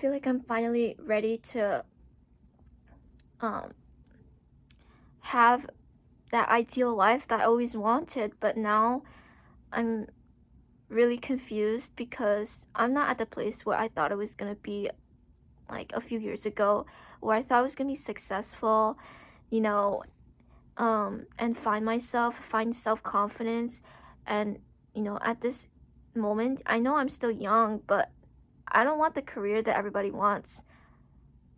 feel like I'm finally ready to um have that ideal life that I always wanted, but now I'm really confused because I'm not at the place where I thought it was gonna be like a few years ago, where I thought I was gonna be successful, you know, and find self-confidence. And at this moment, I know I'm still young, but I don't want the career that everybody wants.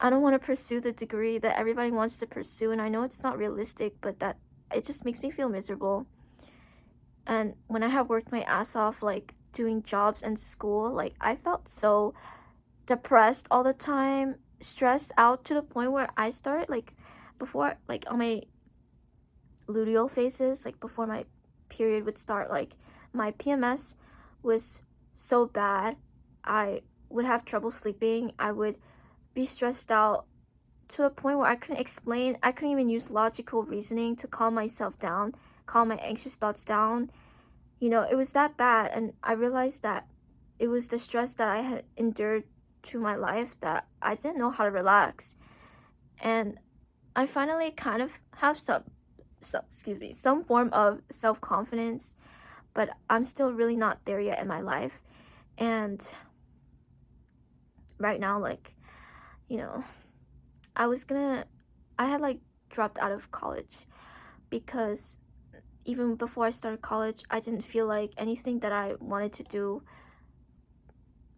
I don't want to pursue the degree that everybody wants to pursue, and I know it's not realistic, but that it just makes me feel miserable. And when I have worked my ass off, like doing jobs and school, like I felt so depressed all the time, stressed out to the point where I started like before, like on my luteal phases, like before my period would start, like my PMS was so bad. I would have trouble sleeping. I would be stressed out to the point where I couldn't even use logical reasoning to calm myself down, calm my anxious thoughts down. It was that bad, and I realized that it was the stress that I had endured to my life that I didn't know how to relax. And I finally kind of have some form of self-confidence, but I'm still really not there yet in my life. And right now, like, you know, I was gonna I had like dropped out of college because even before I started college, I didn't feel like anything that I wanted to do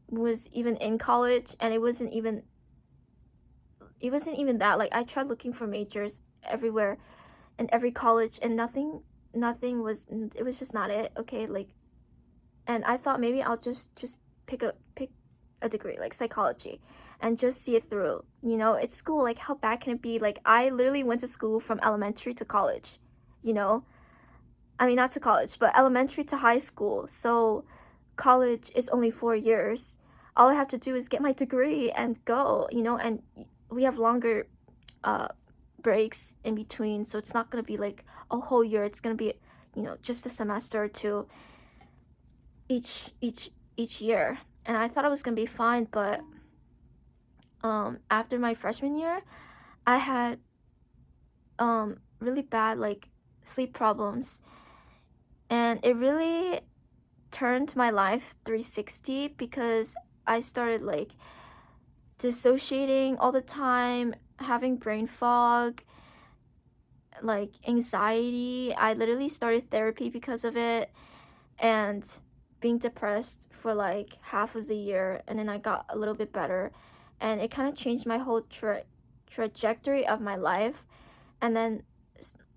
was even in college, and it wasn't even that. Like I tried looking for majors everywhere in every college, and nothing was it was just not it. Okay, like, and I thought maybe I'll just pick a degree like psychology and just see it through. It's school, like how bad can it be? Like I literally went to school from elementary to college, you know? I mean, not to college, but elementary to high school. So college is only 4 years. All I have to do is get my degree and go, and we have longer uh, breaks in between. So it's not going to be like a whole year. It's going to be, just a semester or two each year. And I thought it was going to be fine. But after my freshman year, I had really bad like sleep problems, and it really turned my life 360 because I started like dissociating all the time, having brain fog, like anxiety. I literally started therapy because of it, and being depressed for like half of the year, and then I got a little bit better, and it kind of changed my whole trajectory of my life. And then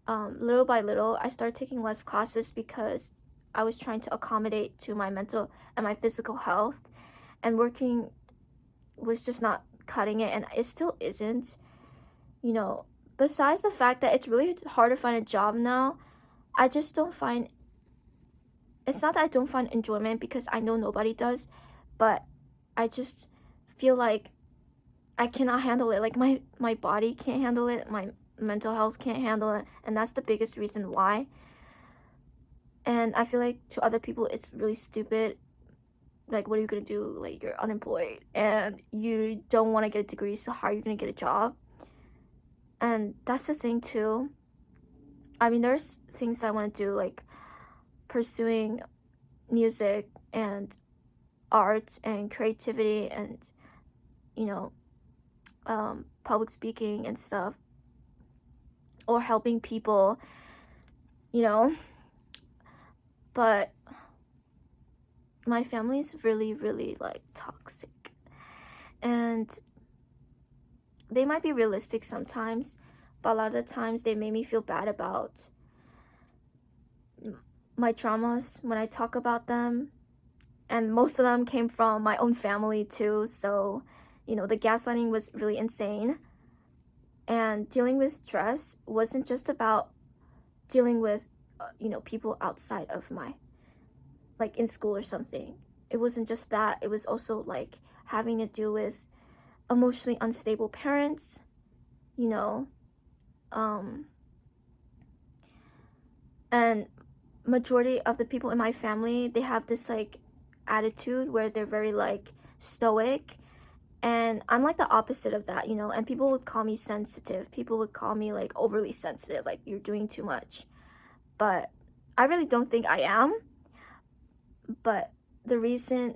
little by little, I started taking less classes because I was trying to accommodate to my mental and my physical health, and working was just not cutting it, and it still isn't. You know, Besides the fact that it's really hard to find a job now, I just don't find it's not that I don't find enjoyment, because I know nobody does, but I just feel like I cannot handle it. Like my body can't handle it, my mental health can't handle it, and that's the biggest reason why. And I feel like to other people it's really stupid. Like, what are you gonna do? Like, you're unemployed and you don't want to get a degree, so how are you gonna get a job? And that's the thing too. I mean, there's things I want to do, like pursuing music and art and creativity and you know public speaking and stuff, or helping people, you know but my family's really really like toxic, and they might be realistic sometimes, but a lot of the times they made me feel bad about my traumas when I talk about them. And most of them came from my own family too, so the gaslighting was really insane. And dealing with stress wasn't just about dealing with people outside of my, like in school or something. It wasn't just that, it was also like having to deal with emotionally unstable parents, you know um and majority of the people in my family, they have this like attitude where they're very like stoic, And I'm like the opposite of that, you know, and people would call me sensitive. People would call me like overly sensitive, like you're doing too much. But I really don't think I am. But the reason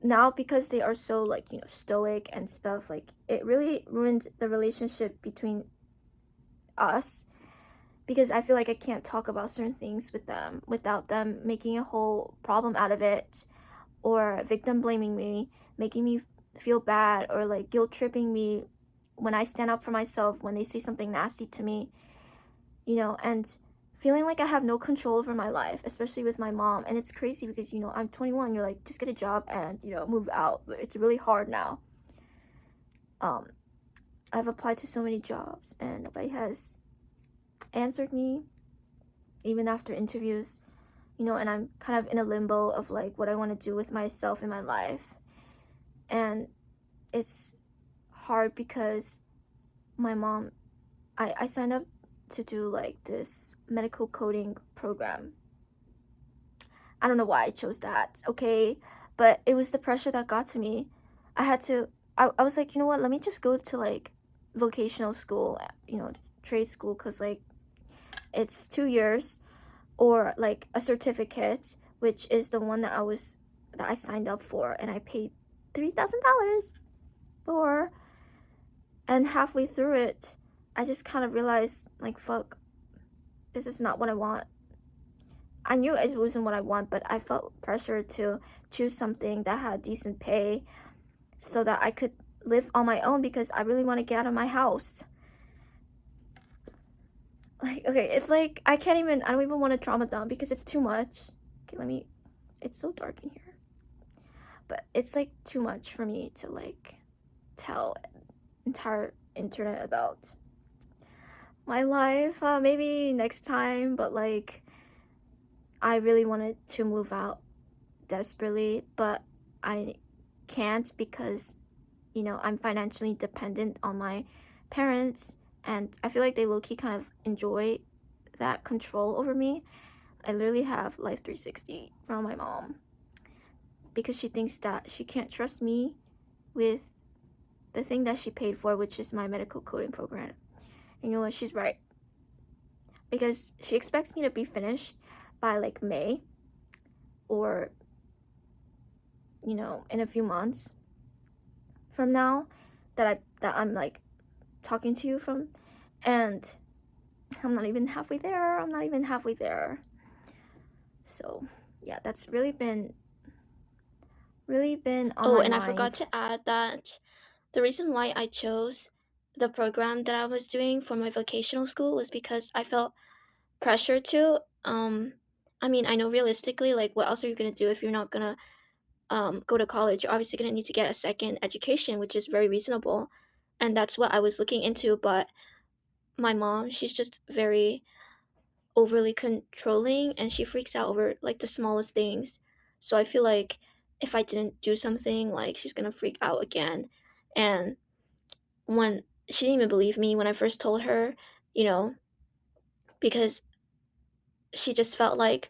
now, because they are so like, you know, stoic and stuff, like it really ruined the relationship between us, because I feel like I can't talk about certain things with them without them making a whole problem out of it, or victim blaming me, making me feel bad, or like guilt tripping me when I stand up for myself when they say something nasty to me, you know, and feeling like I have no control over my life, especially with my mom. And it's crazy because, you know, I'm 21, you're like, just get a job and, you know, move out. But it's really hard now. Um, I've applied to so many jobs and nobody has answered me, even after interviews, you know, and I'm kind of in a limbo of like what I want to do with myself in my life. And it's hard because my mom, I signed up to do like this medical coding program. I don't know why I chose that, okay? But it was the pressure that got to me. I had to, I was like, you know what, let me just go to like vocational school, you know, trade school, because like it's 2 years, or like a certificate, which is the one that I signed up for, and I paid $3,000 for. And halfway through it, I just kind of realized, like, fuck, this is not what I want. I knew it wasn't what I want, but I felt pressure to choose something that had decent pay so that I could live on my own, because I really want to get out of my house. Like, okay, it's like I don't even want to trauma dump because it's too much. Okay, it's so dark in here. But it's like too much for me to like tell entire internet about my life. Maybe next time, but like I really wanted to move out desperately, but I can't because, you know, I'm financially dependent on my parents, and I feel like they low key kind of enjoy that control over me. I literally have Life 360 from my mom because she thinks that she can't trust me with the thing that she paid for, which is my medical coding program. And you know what? She's right. Because she expects me to be finished by like May, or, you know, in a few months from now, that I'm like talking to you from, and I'm not even halfway there. I'm not even halfway there. So, yeah, that's really been on Oh, my and I forgot mind. to add that the reason why I chose the program that I was doing for my vocational school was because I felt pressure to. I mean, I know realistically, like, what else are you gonna do if you're not gonna go to college? You're obviously gonna need to get a second education, which is very reasonable, and that's what I was looking into. But my mom, she's just very overly controlling, and she freaks out over like the smallest things. So I feel like if I didn't do something, like she's gonna freak out again. And when she didn't even believe me when I first told her, you know, because she just felt like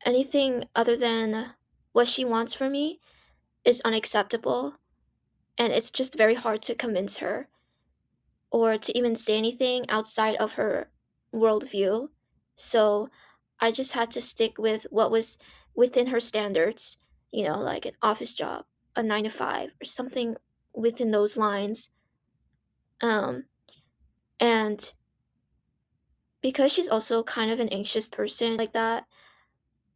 anything other than what she wants for me is unacceptable. And it's just very hard to convince her or to even say anything outside of her worldview. So I just had to stick with what was within her standards, you know, like an office job, a 9 to 5, or something within those lines. Um, and because she's also kind of an anxious person like that,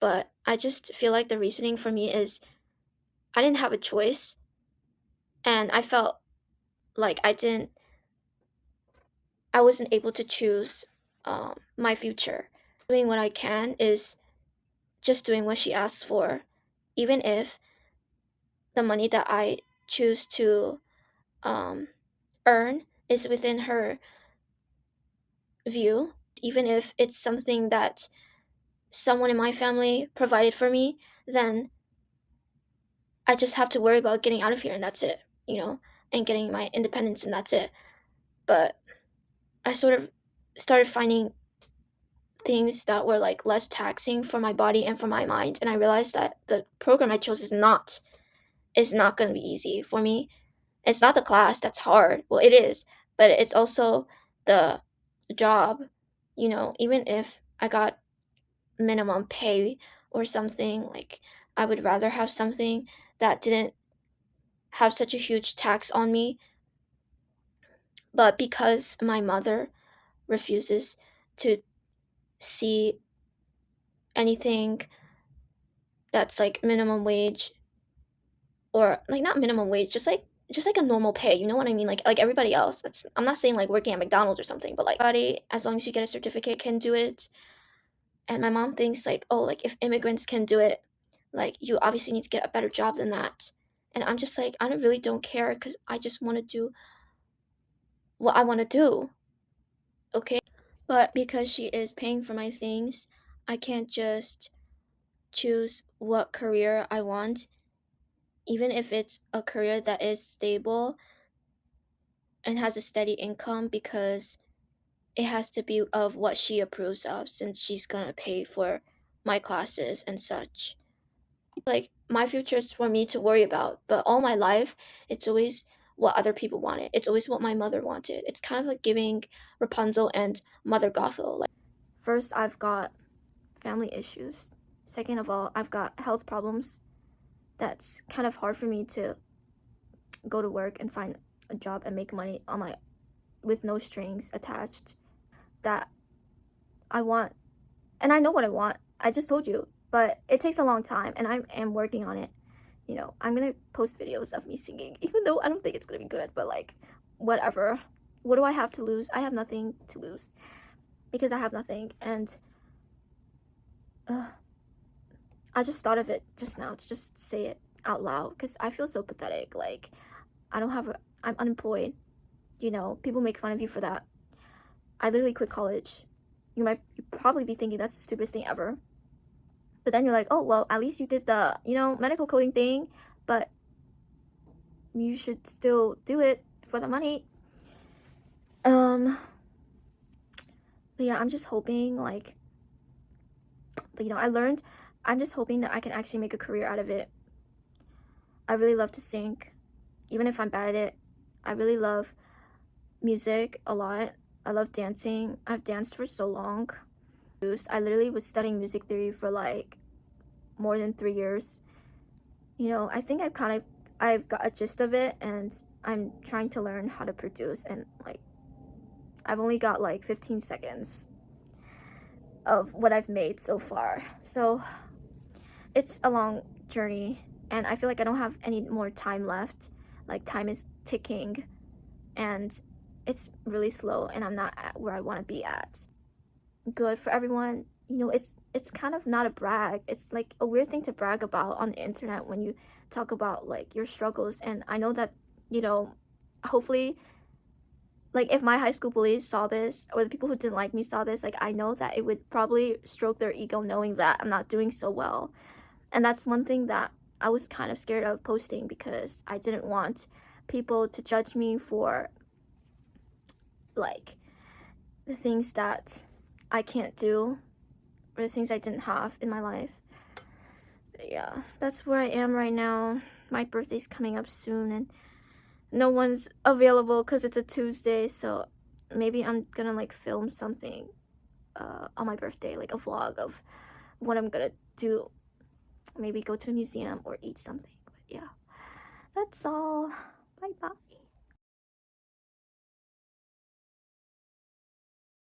but I just feel like the reasoning for me is I didn't have a choice, and I felt like I wasn't able to choose my future. Doing what I can is just doing what she asks for, even if the money that I choose to um, earn is within her view, even if it's something that someone in my family provided for me, then I just have to worry about getting out of here and that's it, you know, and getting my independence and that's it. But I sort of started finding things that were like less taxing for my body and for my mind, and I realized that the program I chose is not. is not going to be easy for me. It's not the class that's hard. Well, it is, but it's also the job. You know, even if I got minimum pay or something, like I would rather have something that didn't have such a huge tax on me. But because my mother refuses to see anything that's like minimum wage, or like not minimum wage, just like a normal pay, you know what I mean? Like everybody else. That's, I'm not saying like working at McDonald's or something, but like everybody, as long as you get a certificate, can do it. And my mom thinks like, oh, like if immigrants can do it, like you obviously need to get a better job than that. And I'm just like, I don't really don't care because I just want to do what I want to do. Okay. But because she is paying for my things, I can't just choose what career I want, even if it's a career that is stable and has a steady income, because it has to be of what she approves of since she's gonna pay for my classes and such. Like my future is for me to worry about, but all my life it's always what other people wanted. It's always what my mother wanted. It's kind of like giving Rapunzel and Mother Gothel. Like First, I've got family issues. Second of all, I've got health problems. That's kind of hard for me to go to work and find a job and make money on my with no strings attached. That I want, and I know what I want. I just told you, but it takes a long time, and I am working on it. You know, I'm gonna post videos of me singing, even though I don't think it's gonna be good, but like, whatever. What do I have to lose? I have nothing to lose because I have nothing, and uh, I just thought of it just now to just say it out loud because I feel so pathetic. Like, I don't have a, I'm unemployed. You know, people make fun of you for that. I literally quit college. You probably be thinking that's the stupidest thing ever. But then you're like, oh, well, at least you did the, medical coding thing, but you should still do it for the money. Um, but yeah, I'm just hoping, like, I learned, I'm just hoping that I can actually make a career out of it. I really love to sing, even if I'm bad at it. I really love music a lot. I love dancing. I've danced for so long. I literally was studying music theory for like more than 3 years. I think I've got a gist of it, and I'm trying to learn how to produce, and like I've only got like 15 seconds of what I've made so far. So it's a long journey, and I feel like I don't have any more time left. Like time is ticking, and it's really slow, and I'm not at where I want to be at. Good for everyone. It's kind of not a brag. It's like a weird thing to brag about on the internet when you talk about like your struggles. And I know that, you know, hopefully, like if my high school bullies saw this, or the people who didn't like me saw this, like I know that it would probably stroke their ego knowing that I'm not doing so well. And that's one thing that I was kind of scared of posting because I didn't want people to judge me for like the things that I can't do, or the things I didn't have in my life. But yeah, that's where I am right now. My birthday's coming up soon, and no one's available because it's a Tuesday, so maybe I'm gonna like film something on my birthday, like a vlog of what I'm gonna do. Maybe go to a museum or eat something. But yeah, that's all. Bye bye.